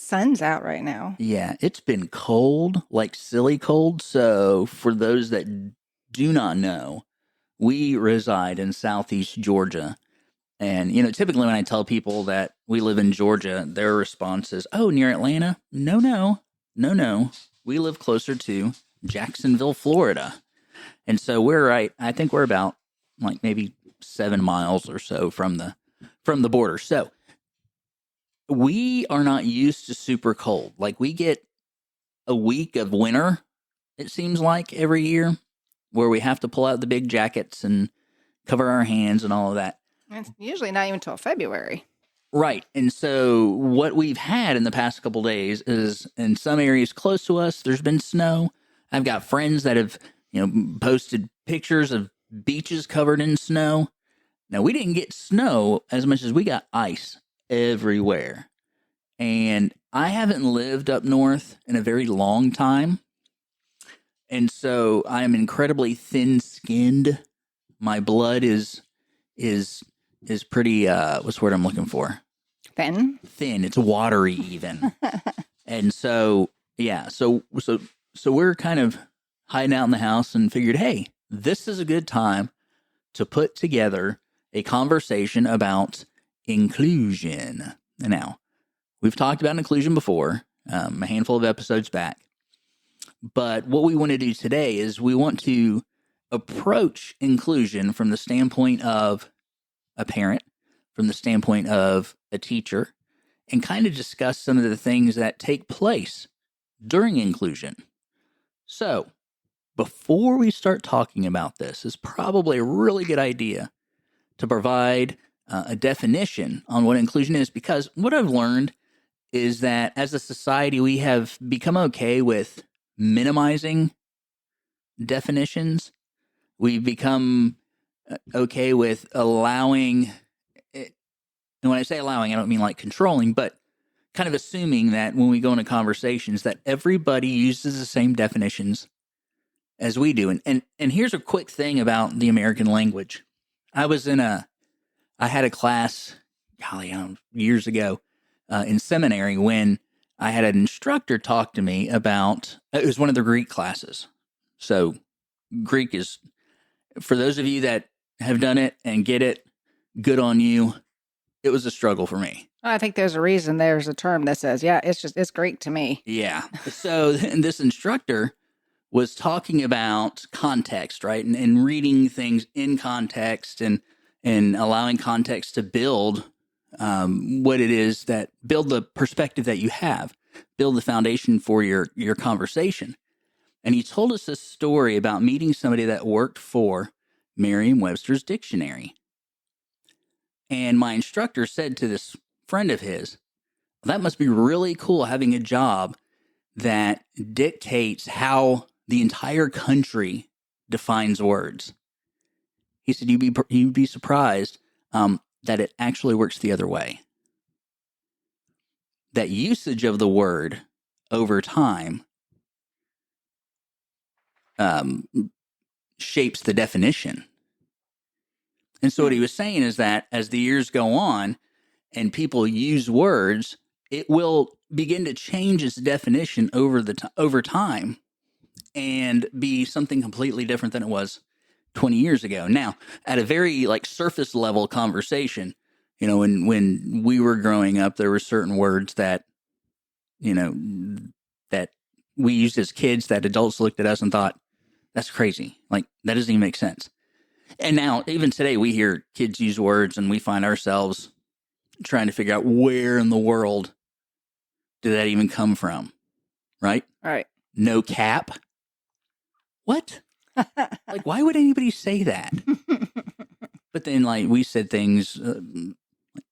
sun's out right now. Yeah, it's been cold, like silly cold. So, for those that do not know, we reside in southeast Georgia. And, typically when I tell people that we live in Georgia, their response is, oh, near Atlanta? No, no, no, no. We live closer to Jacksonville, Florida. And so we're right. I think we're about like maybe 7 miles or so from the border. So we are not used to super cold. Like we get a week of winter, it seems like every year, where we have to pull out the big jackets and cover our hands and all of that. It's usually not even till February. Right. And so what we've had in the past couple days is in some areas close to us, there's been snow. I've got friends that have, posted pictures of beaches covered in snow. Now, we didn't get snow as much as we got ice everywhere. And I haven't lived up north in a very long time. And so I am incredibly thin-skinned. My blood is pretty, what's the word I'm looking for? Thin? Thin. It's watery even. And so, yeah, so we're kind of hiding out in the house and figured, hey, this is a good time to put together a conversation about inclusion. Now, we've talked about inclusion before, a handful of episodes back. But what we want to do today is we want to approach inclusion from the standpoint of a parent, from the standpoint of a teacher, and kind of discuss some of the things that take place during inclusion. So, before we start talking about this, it's probably a really good idea to provide a definition on what inclusion is, because what I've learned is that as a society, we have become okay with minimizing definitions. We've become okay with allowing it. And when I say allowing, I don't mean like controlling, but kind of assuming that when we go into conversations that everybody uses the same definitions as we do. And here's a quick thing about the American language. I had a class, years ago in seminary when I had an instructor talk to me about, it was one of the Greek classes. So Greek is, for those of you that have done it and get it, good on you. It was a struggle for me. I think there's a reason there's a term that says, yeah, it's Greek to me. Yeah. So this instructor was talking about context, right? And reading things in context and allowing context to build what it is that build the perspective that you have, build the foundation for your conversation. And he told us a story about meeting somebody that worked for Merriam-Webster's dictionary. And my instructor said to this friend of his, that must be really cool having a job that dictates how the entire country defines words. He said, you'd be surprised that it actually works the other way. That usage of the word over time shapes the definition. And so what he was saying is that as the years go on and people use words, it will begin to change its definition over time and be something completely different than it was 20 years ago. Now, at a very surface level conversation, when we were growing up, there were certain words that, that we used as kids that adults looked at us and thought, that's crazy. That doesn't even make sense. And now, even today, we hear kids use words and we find ourselves trying to figure out where in the world did that even come from, right? Right. No cap. What? Why would anybody say that? But then, we said things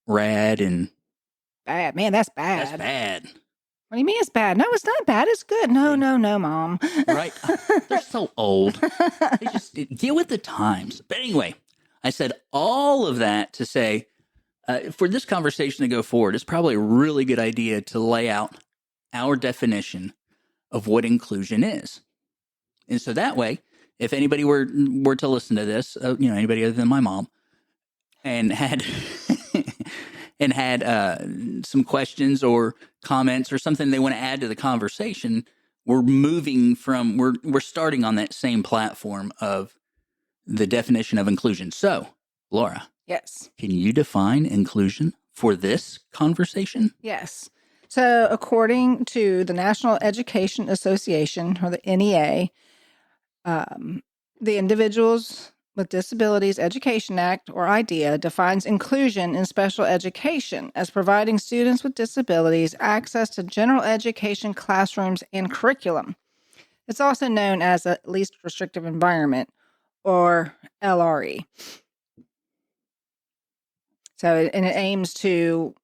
rad and... Bad. Man, that's bad. That's bad. What do you mean it's bad? No, it's not bad. It's good. No, Mom. Right? They're so old. They just get with the times. But anyway, I said all of that to say, for this conversation to go forward, it's probably a really good idea to lay out our definition of what inclusion is. And so that way, if anybody were to listen to this, anybody other than my mom, and had and had some questions or comments or something they want to add to the conversation, we're starting on that same platform of the definition of inclusion. So, Laura, Yes. can you define inclusion for this conversation? Yes. So, according to the National Education Association, or the NEA, the Individuals with Disabilities Education Act, or IDEA, defines inclusion in special education as providing students with disabilities access to general education classrooms and curriculum. It's also known as a least restrictive environment, or LRE. So, and it aims to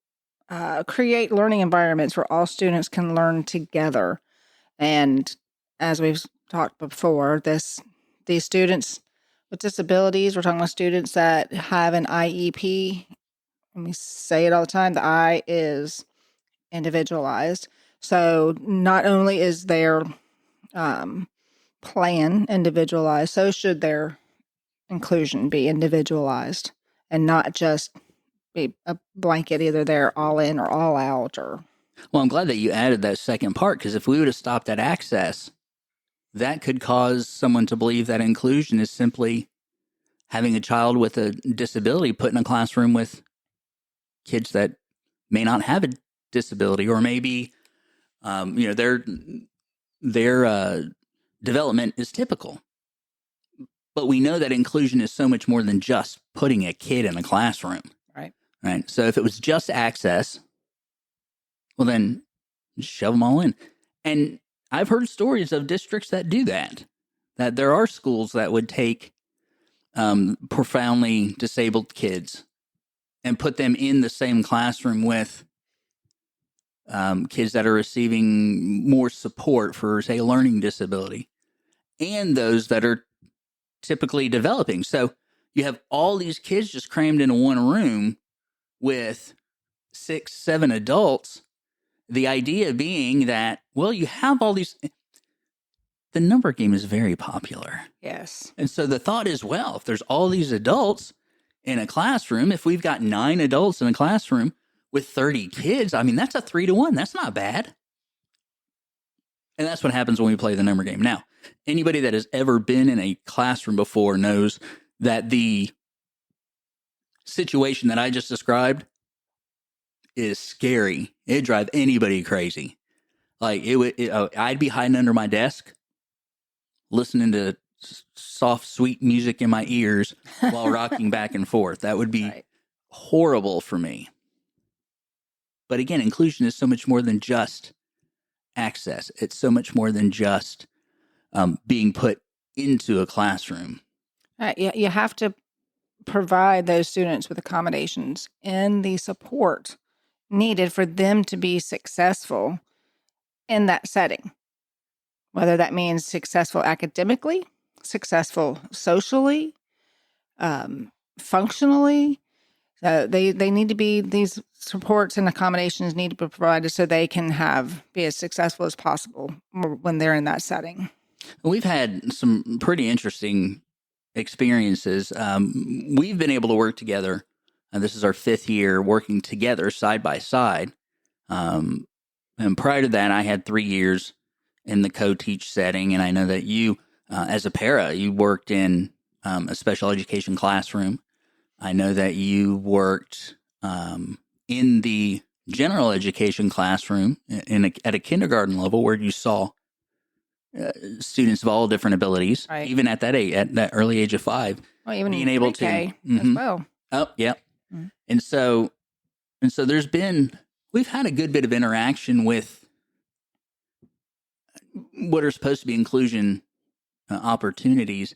create learning environments where all students can learn together. And as we've talked before, these students with disabilities, we're talking about students that have an IEP. And we say it all the time, the I is individualized. So not only is their plan individualized, so should their inclusion be individualized and not just be a blanket, either they're all in or all out. Or Well, I'm glad that you added that second part, because if we would have stopped at access, that could cause someone to believe that inclusion is simply having a child with a disability put in a classroom with kids that may not have a disability, or maybe their development is typical. But we know that inclusion is so much more than just putting a kid in a classroom. right. Right. So if it was just access, well, then just shove them all in. And I've heard stories of districts that do that, that there are schools that would take profoundly disabled kids and put them in the same classroom with kids that are receiving more support for, say, a learning disability, and those that are typically developing. So you have all these kids just crammed into one room with 6, 7 adults. The idea being that, well, you have all these. The number game is very popular. Yes. And so the thought is, well, if there's all these adults in a classroom, if we've got 9 adults in a classroom with 30 kids, I mean, that's a 3-to-1. That's not bad. And that's what happens when we play the number game. Now, anybody that has ever been in a classroom before knows that the situation that I just described is scary. It'd drive anybody crazy. Like I'd be hiding under my desk, listening to soft, sweet music in my ears while rocking back and forth. That would be Right. horrible for me. But again, inclusion is so much more than just access. It's so much more than just being put into a classroom. Right. You have to provide those students with accommodations and the support needed for them to be successful in that setting, whether that means successful academically, successful socially, functionally. They need to be, these supports and accommodations need to be provided so they can be as successful as possible when they're in that setting. We've had some pretty interesting experiences. We've been able to work together, and this is our 5th year working together side by side. And prior to that, I had 3 years in the co-teach setting, and I know that you, as a para, you worked in a special education classroom. I know that you worked in the general education classroom at a kindergarten level, where you saw students of all different abilities, Right. even at that early age of 5, Well, even being able to as well. Oh, yeah. Mhm. And so we've had a good bit of interaction with what are supposed to be inclusion opportunities.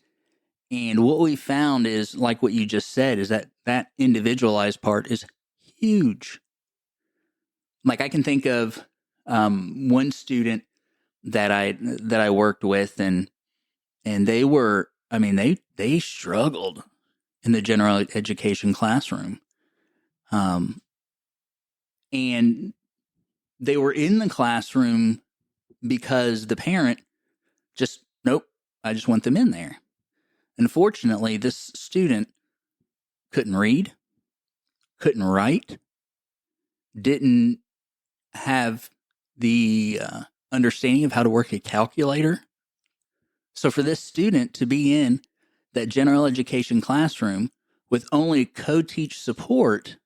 And what we found is, like what you just said, is that individualized part is huge. Like, I can think of one student that I worked with, and they were, I mean, they struggled in the general education classroom. And they were in the classroom because the parent just, nope, I just want them in there. Unfortunately, this student couldn't read, couldn't write, didn't have the understanding of how to work a calculator. So for this student to be in that general education classroom with only co-teach support,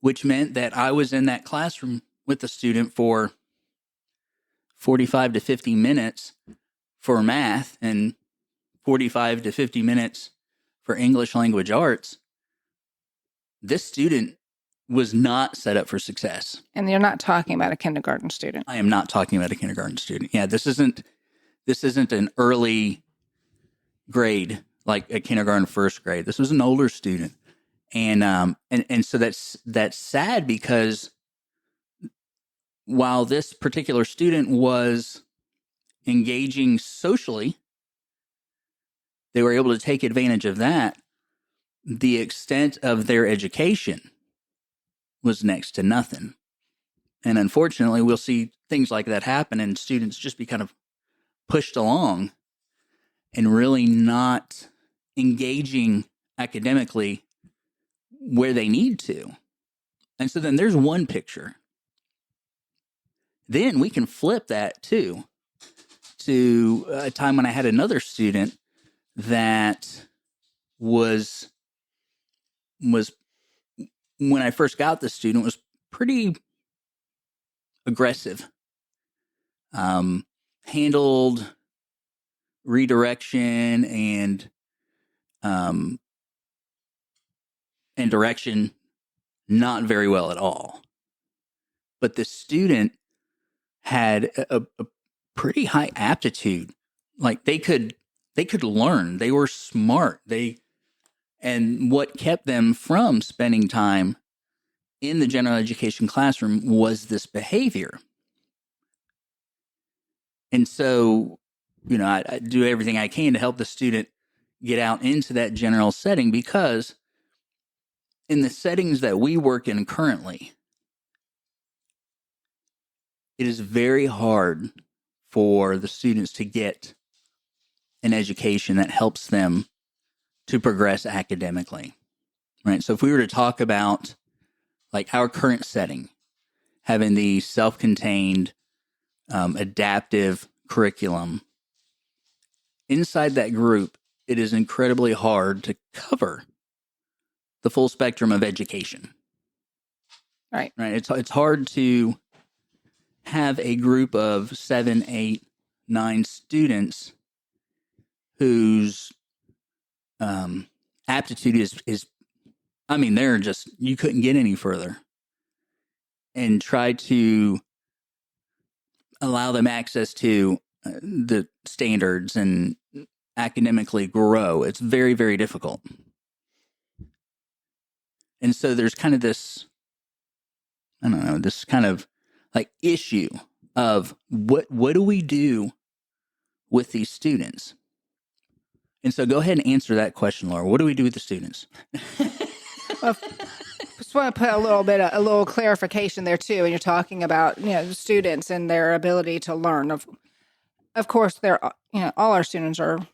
which meant that I was in that classroom with the student for 45 to 50 minutes for math and 45 to 50 minutes for English language arts, this student was not set up for success. And you're not talking about a kindergarten student. I am not talking about a kindergarten student. Yeah, this isn't an early grade like a kindergarten first grade. This was an older student. And so that's sad, because while this particular student was engaging socially, they were able to take advantage of that. The extent of their education was next to nothing. And unfortunately, we'll see things like that happen, and students just be kind of pushed along and really not engaging academically where they need to. And so then there's one picture. Then we can flip that too to a time when I had another student that was when I first got the student, was pretty aggressive. Handled redirection and direction not very well at all. But the student had a pretty high aptitude. Like they could learn. They were smart. And what kept them from spending time in the general education classroom was this behavior. And so, I do everything I can to help the student get out into that general setting, because in the settings that we work in currently, it is very hard for the students to get an education that helps them to progress academically, right? So if we were to talk about like our current setting, having the self-contained, adaptive curriculum, inside that group, it is incredibly hard to cover the full spectrum of education. Right. Right. It's hard to have a group of 7, 8, 9 students whose aptitude is they're just, you couldn't get any further, and try to allow them access to the standards and academically grow. It's very, very difficult. And so there's kind of this, this kind of like issue of what do we do with these students? And so go ahead and answer that question, Laura. What do we do with the students? Well, just want to put a little clarification there too. And you're talking about, students and their ability to learn. Of course, all our students are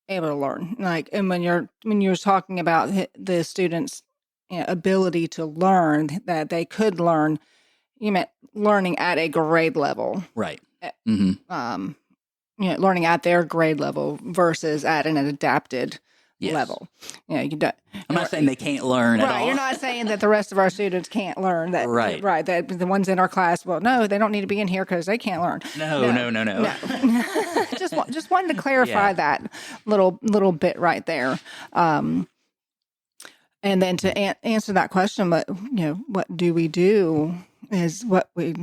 able to learn. And when you're talking about the students' ability to learn, that they could learn, you meant learning at a grade level, right? Mm-hmm. Learning at their grade level versus at an adapted level. You don't, I'm not saying they can't learn at all. You're not saying that the rest of our students can't learn. That right? That the ones in our class, well, no, they don't need to be in here because they can't learn. No. just wanted to clarify that little bit right there. And then to answer that question, but what do we do? Is what we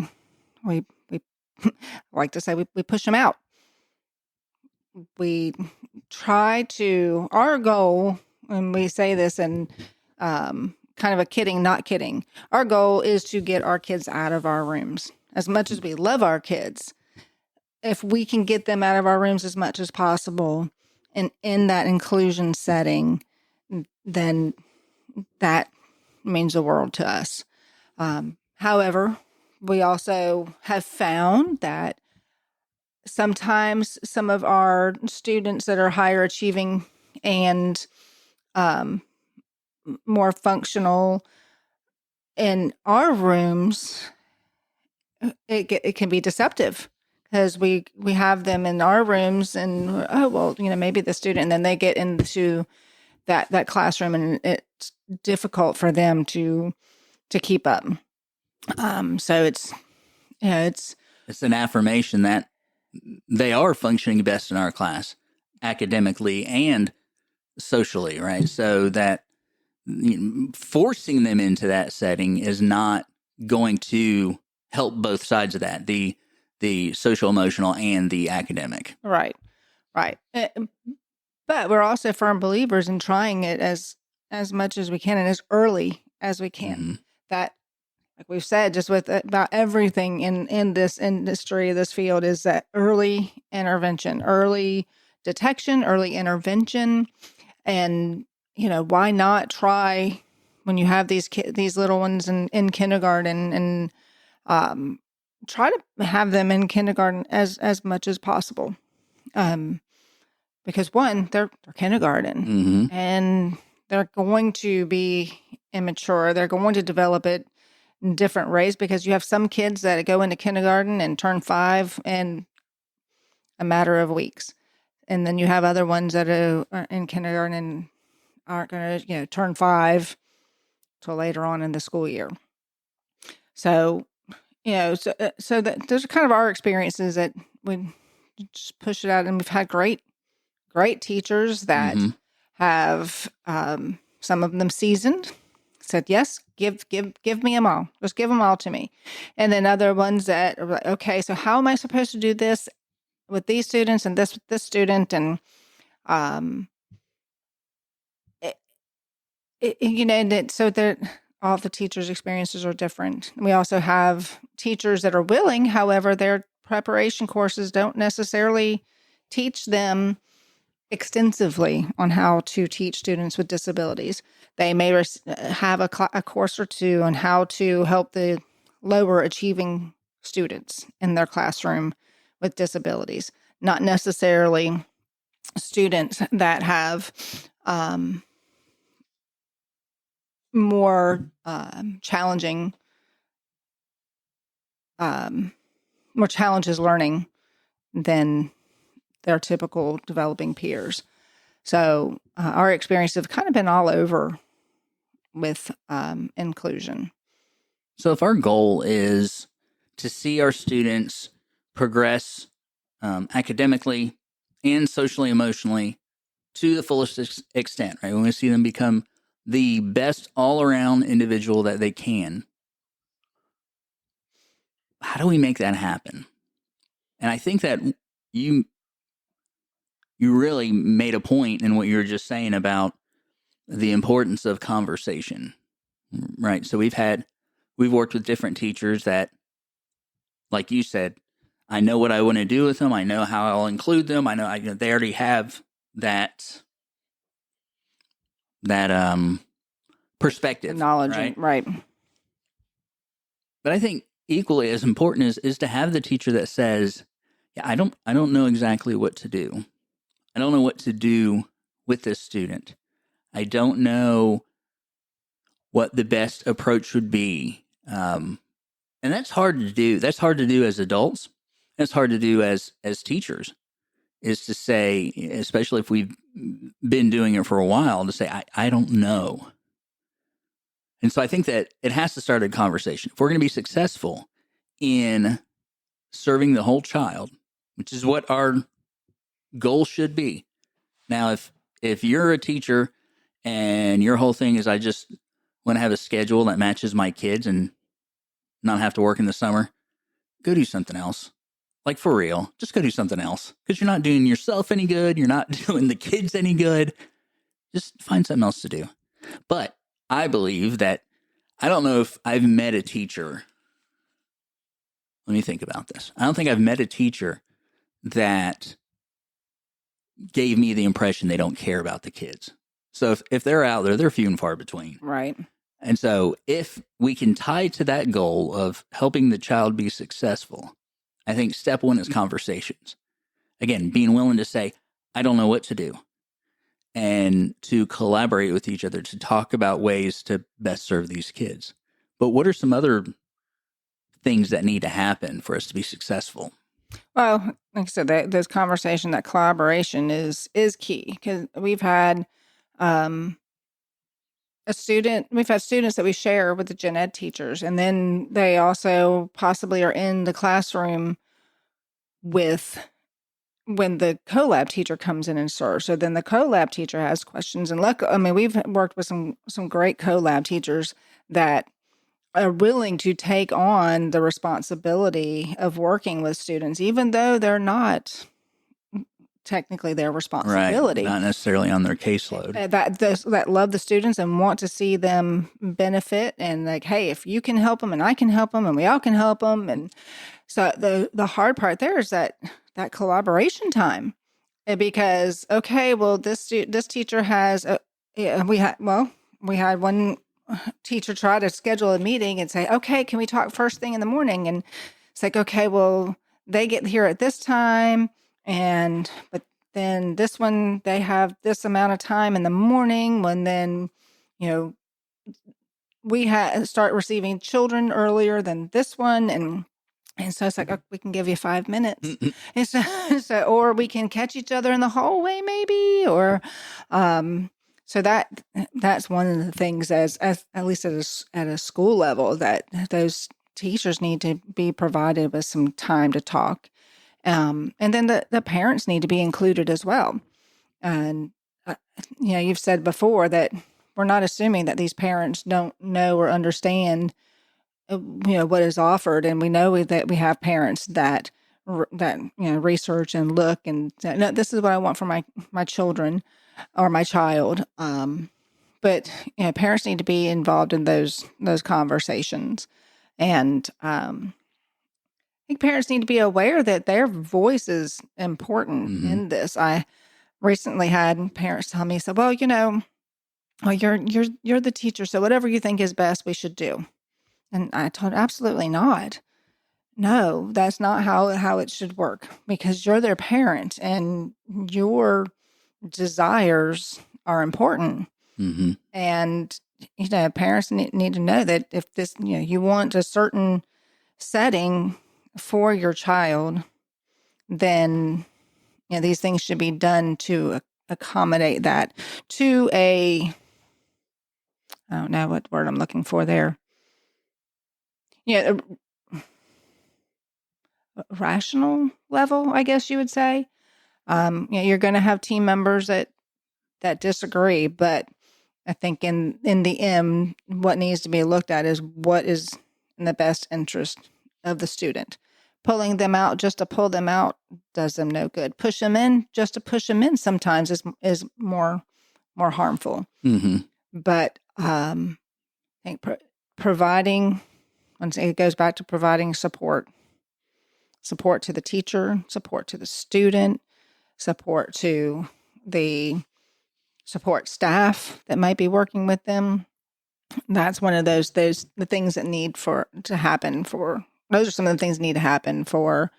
like to say, we push them out. We try to, our goal, and we say this in kind of a kidding, not kidding, our goal is to get our kids out of our rooms. As much as we love our kids, if we can get them out of our rooms as much as possible and in that inclusion setting, then that means the world to us. However, we also have found that sometimes some of our students that are higher achieving and more functional, in our rooms, it can be deceptive because we have them in our rooms and, oh, well, maybe the student, and then they get into that classroom and it's difficult for them to keep up. So it's, It's an affirmation that they are functioning best in our class, academically and socially, right? So that forcing them into that setting is not going to help both sides of that, the social emotional and the academic. right. But we're also firm believers in trying it as much as we can and as early as we can. Mm-hmm. That, like we've said, just with about everything in this industry, this field, is that early intervention, early detection, early intervention. And, why not try when you have these little ones in kindergarten, and try to have them in kindergarten as much as possible. Because one, they're kindergarten, Mm-hmm. and they're going to be immature. They're going to develop it in different ways, because you have some kids that go into kindergarten and turn 5 in a matter of weeks. And then you have other ones that are in kindergarten and aren't going to, turn 5 till later on in the school year. So, so that those are kind of our experiences, that we just push it out, and we've had great teachers that Mm-hmm. have, some of them seasoned, said, yes, give me them all. Just give them all to me. And then other ones that are like, okay, so how am I supposed to do this with these students and this with this student? And, so that all the teachers' experiences are different. We also have teachers that are willing, however, their preparation courses don't necessarily teach them extensively on how to teach students with disabilities. They may have a course or two on how to help the lower achieving students in their classroom with disabilities, not necessarily students that have more challenging, more challenges learning than their typical developing peers. So our experiences have kind of been all over with inclusion. So if our goal is to see our students progress academically and socially, emotionally to the fullest extent, right? We want to see them become the best all-around individual that they can. How do we make that happen? And I think that you really made a point in what you were just saying about the importance of conversation, right? So we've worked with different teachers that, like you said, I know what I want to do with them. I know how I'll include them. I know they already have that perspective, Knowledge, right? But I think equally as important is to have the teacher that says, "Yeah, I don't know exactly what to do. I don't know what to do with this student. I don't know what the best approach would be." And that's hard to do. That's hard to do as adults. That's hard to do as teachers. Is to say, especially if we've been doing it for a while, to say, I don't know. And so I think that it has to start a conversation. If we're going to be successful in serving the whole child, which is what our goal should be. Now, if you're a teacher and your whole thing is, I just want to have a schedule that matches my kids and not have to work in the summer, go do something else. Like, for real, just go do something else, because you're not doing yourself any good. You're not doing the kids any good. Just find something else to do. But I believe that, I don't know if I've met a teacher. Let me think about this. I don't think I've met a teacher that gave me the impression they don't care about the kids. So if they're out there, they're few and far between. Right. And so if we can tie to that goal of helping the child be successful, I think step one is conversations. Again, being willing to say, I don't know what to do, and to collaborate with each other to talk about ways to best serve these kids. But what are some other things that need to happen for us to be successful? Well, like I said, those conversation, that collaboration is key, because um, we've had students that we share with the gen ed teachers, and then they also possibly are in the classroom with when the collab teacher comes in and serves. So then the collab teacher has questions, and I mean, we've worked with some great collab teachers that are willing to take on the responsibility of working with students, even though they're not technically their Right. responsibility. Not necessarily on their caseload. That love the students and want to see them benefit, and like, hey, if you can help them and I can help them and we all can help them. And so the hard part there is that collaboration time. Because, okay, well, this teacher has yeah, we had one teacher try to schedule a meeting and say, okay, can we talk first thing in the morning? And it's like, okay, well, they get here at this time, but then this one, they have this amount of time in the morning, when then, you know, start receiving children earlier than this one. And so it's like, oh, we can give you 5 minutes. And or we can catch each other in the hallway, maybe, or, so that's one of the things, as at least at a school level, that those teachers need to be provided with some time to talk. And then the parents need to be included as well. And, you've said before that we're not assuming that these parents don't know or understand, what is offered. And we know that we have parents that research and look and say, no, this is what I want for my children or my child. But parents need to be involved in those conversations. And I think parents need to be aware that their voice is important in this. I recently had parents tell me, so, well, well, you're the teacher, so whatever you think is best, we should do. And I told her, absolutely not. No, that's not how it should work, because you're their parent and your desires are important. Mm-hmm. And, parents need to know that if this, you want a certain setting for your child, then, these things should be done to accommodate that to I don't know what word I'm looking for there. Yeah, rational level, I guess you would say. You're going to have team members that disagree, but I think in the end, what needs to be looked at is what is in the best interest of the student. Pulling them out just to pull them out does them no good. Push them in just to push them in sometimes is more harmful. Mm-hmm. But I think providing, once it goes back to providing support to the teacher, support to the student, support to the support staff that might be working with them. That's one of the things that to happen for, those are some of the things that need to happen for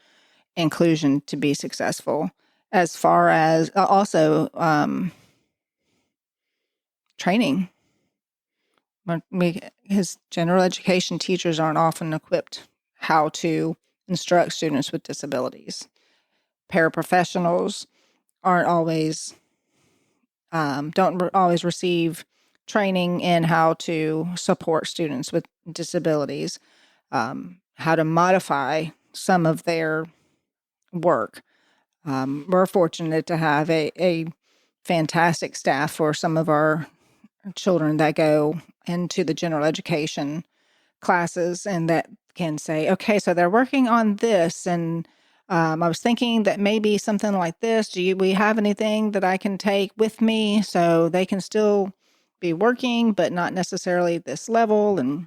inclusion to be successful. As far as also training, because general education teachers aren't often equipped how to instruct students with disabilities. Paraprofessionals aren't always don't always receive training in how to support students with disabilities, how to modify some of their work. We're fortunate to have a fantastic staff for some of our children that go into the general education classes, and that can say, okay, so they're working on this, and I was thinking that maybe something like this. We have anything that I can take with me so they can still be working, but not necessarily this level? And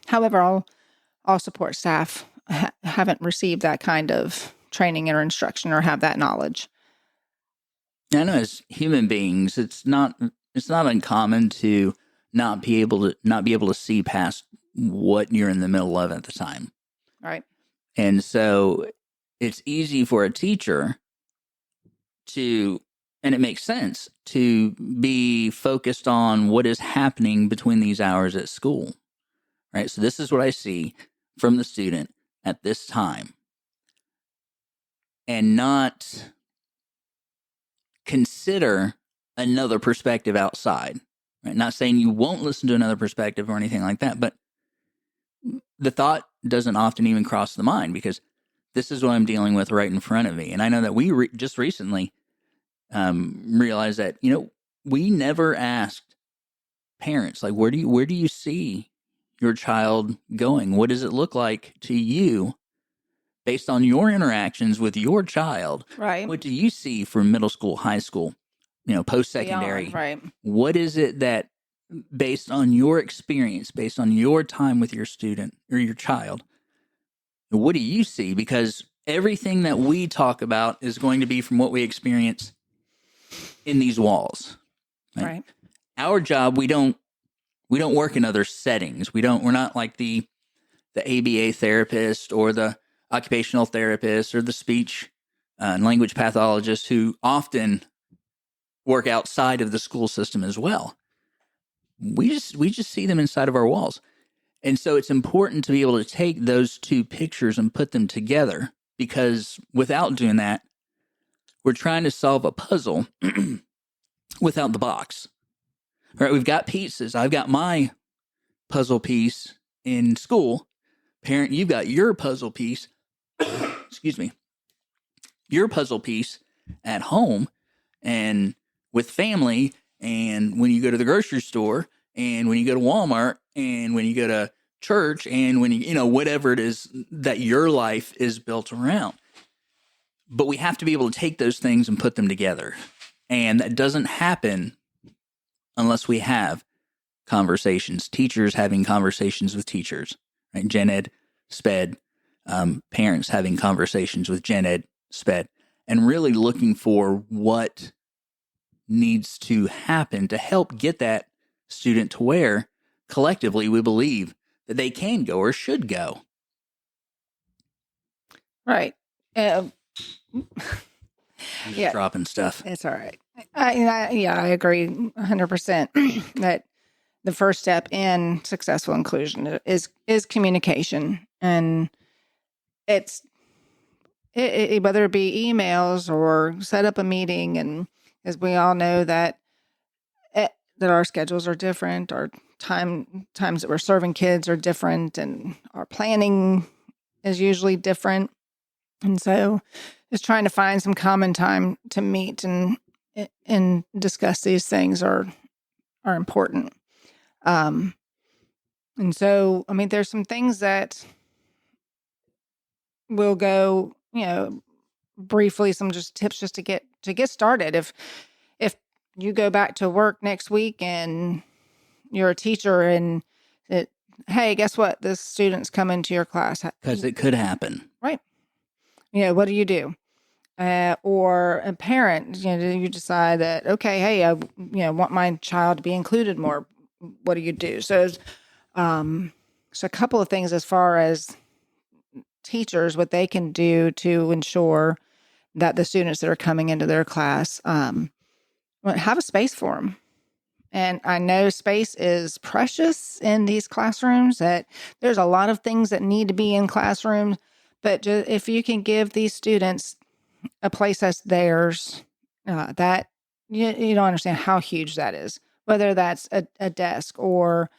however, all support staff haven't received that kind of training or instruction or have that knowledge. I know as human beings, it's not uncommon to not be able to see past what you're in the middle of at the time. Right. And so it's easy for a teacher and it makes sense to be focused on what is happening between these hours at school. right? So this is what I see from the student at this time, and not consider another perspective outside. Right? Not saying you won't listen to another perspective or anything like that, but the thought doesn't often even cross the mind because this is what I'm dealing with right in front of me. And I know that we just recently realized that, we never asked parents, like, where do you see your child going? What does it look like to you based on your interactions with your child? Right. What do you see from middle school, high school, post Beyond, secondary? right. What is it that, based on your experience, based on your time with your student or your child, what do you see? Because everything that we talk about is going to be from what we experience in these walls. Right? Right. Our job, we don't work in other settings. We're not like the ABA therapist or the occupational therapist or the speech and language pathologist who often work outside of the school system as well. We just see them inside of our walls. And so it's important to be able to take those two pictures and put them together, because without doing that, we're trying to solve a puzzle without the box. Right? We've got pieces. I've got my puzzle piece in school. Parent, you've got your puzzle piece. Excuse me. Your puzzle piece at home and with family, and when you go to the grocery store, and when you go to Walmart, and when you go to church, and when whatever it is that your life is built around. But we have to be able to take those things and put them together. And that doesn't happen unless we have conversations, teachers having conversations with teachers, right? Gen Ed, SPED, parents having conversations with Gen Ed, SPED, and really looking for what needs to happen to help get that student to where collectively we believe that they can go or should go. Right. I'm just Yeah. dropping stuff. It's all right. I agree 100% that the first step in successful inclusion is communication, and it's whether it be emails or set up a meeting, and as we all know that that our schedules are different, our times that we're serving kids are different, and our planning is usually different, and so just trying to find some common time to meet and discuss these things are important. And so, I mean, there's some things that will go, briefly, some just tips just to get started. If you go back to work next week and you're a teacher and hey, guess what? This student's coming to your class. Because it could happen. Right. What do you do? Or a parent, you decide that, okay, hey, I, want my child to be included more. What do you do? So a couple of things as far as teachers, what they can do to ensure that the students that are coming into their class have a space for them. And I know space is precious in these classrooms, that there's a lot of things that need to be in classrooms, but if you can give these students a place that's theirs, that you don't understand how huge that is. Whether that's a desk, or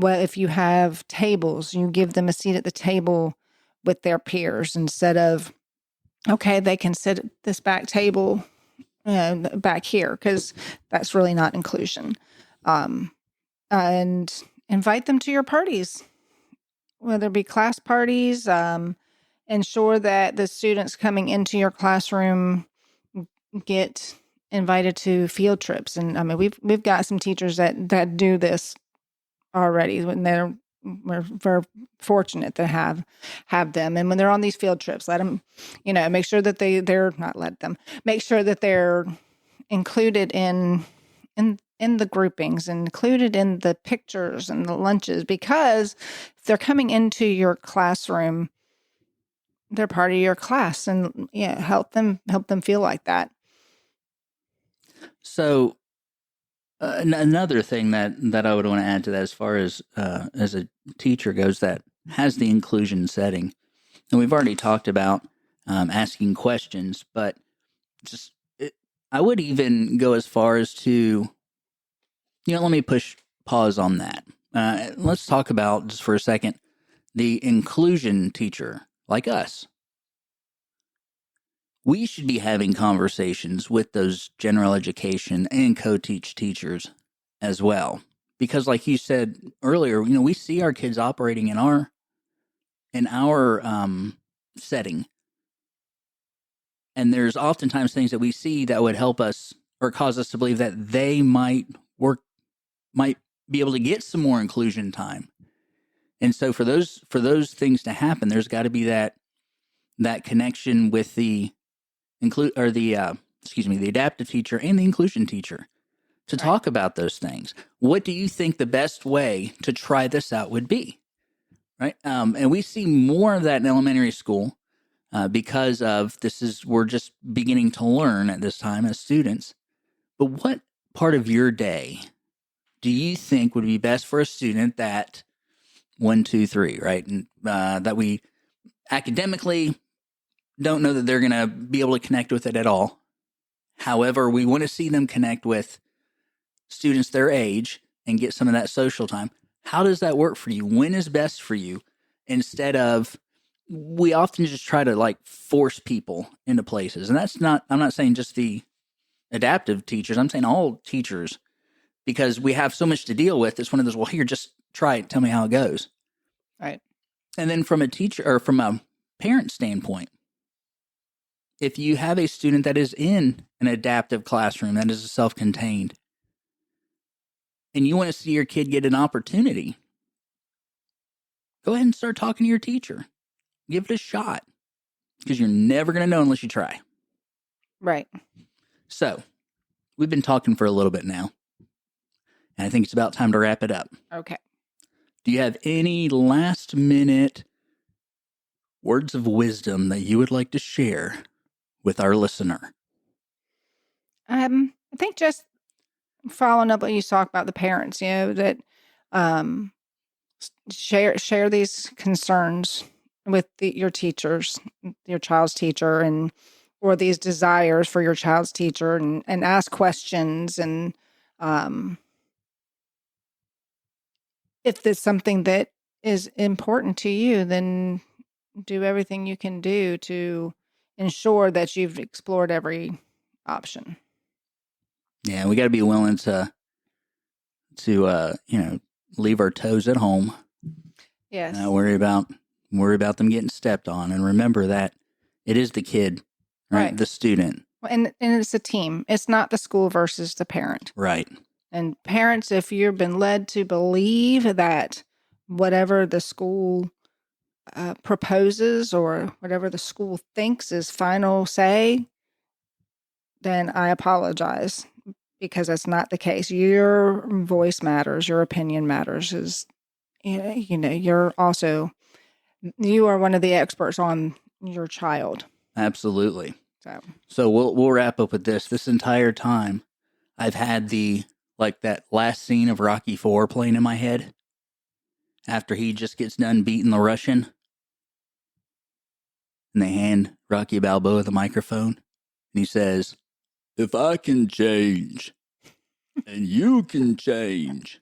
if you have tables, you give them a seat at the table with their peers instead of, okay, they can sit at this back table back here, because that's really not inclusion. And invite them to your parties, whether it be class parties. Ensure that the students coming into your classroom get invited to field trips. And I mean, we've got some teachers that do this already, when we're very fortunate to have them. And when they're on these field trips, let them, make sure that they're not let them, make sure that they're included in the groupings, included in the pictures and the lunches, because if they're coming into your classroom, they're part of your class, and help them feel like that. So Another thing that I would want to add to that, as a teacher goes, that has the inclusion setting, and we've already talked about asking questions, but just I would even go as far as to, let me push pause on that. Let's talk about just for a second the inclusion teacher, like us. We should be having conversations with those general education and co-teach teachers as well. Because like you said earlier, we see our kids operating in our setting. And there's oftentimes things that we see that would help us or cause us to believe that they might be able to get some more inclusion time. And so for those things to happen, there's got to be that connection with the the adaptive teacher and the inclusion teacher to talk about those things. What do you think the best way to try this out would be? Right. And we see more of that in elementary school because of we're just beginning to learn at this time as students. But what part of your day do you think would be best for a student that 1, 2, 3, right? And that we academically don't know that they're going to be able to connect with it at all. However, we want to see them connect with students their age and get some of that social time. How does that work for you? When is best for you? Instead of, we often just try to force people into places. And I'm not saying just the adaptive teachers, I'm saying all teachers, because we have so much to deal with. It's one of those, well, here, just try it. Tell me how it goes. Right. And then from a teacher or from a parent standpoint, if you have a student that is in an adaptive classroom that is self-contained, and you want to see your kid get an opportunity, go ahead and start talking to your teacher. Give it a shot, because you're never going to know unless you try. Right. So we've been talking for a little bit now, and I think it's about time to wrap it up. Okay. Do you have any last minute words of wisdom that you would like to share with our listener? I think just following up what you talked about the parents, that share these concerns with your teachers, your child's teacher, or these desires for your child's teacher, and ask questions. And if there's something that is important to you, then do everything you can do to ensure that you've explored every option. Yeah, we got to be willing to leave our toes at home. Yes. Not worry about them getting stepped on, and remember that it is the kid, right? The student. And it's a team. It's not the school versus the parent. Right. And parents, if you've been led to believe that whatever the school proposes or whatever the school thinks is final say, then I apologize, because that's not the case. Your voice matters. Your opinion matters. You are one of the experts on your child. Absolutely. So we'll wrap up with this. This entire time, I've had that last scene of Rocky IV playing in my head after he just gets done beating the Russian, and they hand Rocky Balboa the microphone, and he says, "If I can change, and you can change,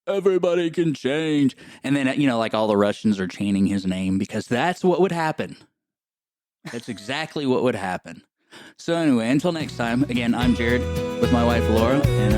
everybody can change." And then, all the Russians are chanting his name, because that's what would happen. That's exactly what would happen. So anyway, until next time, again, I'm Jared with my wife, Laura, and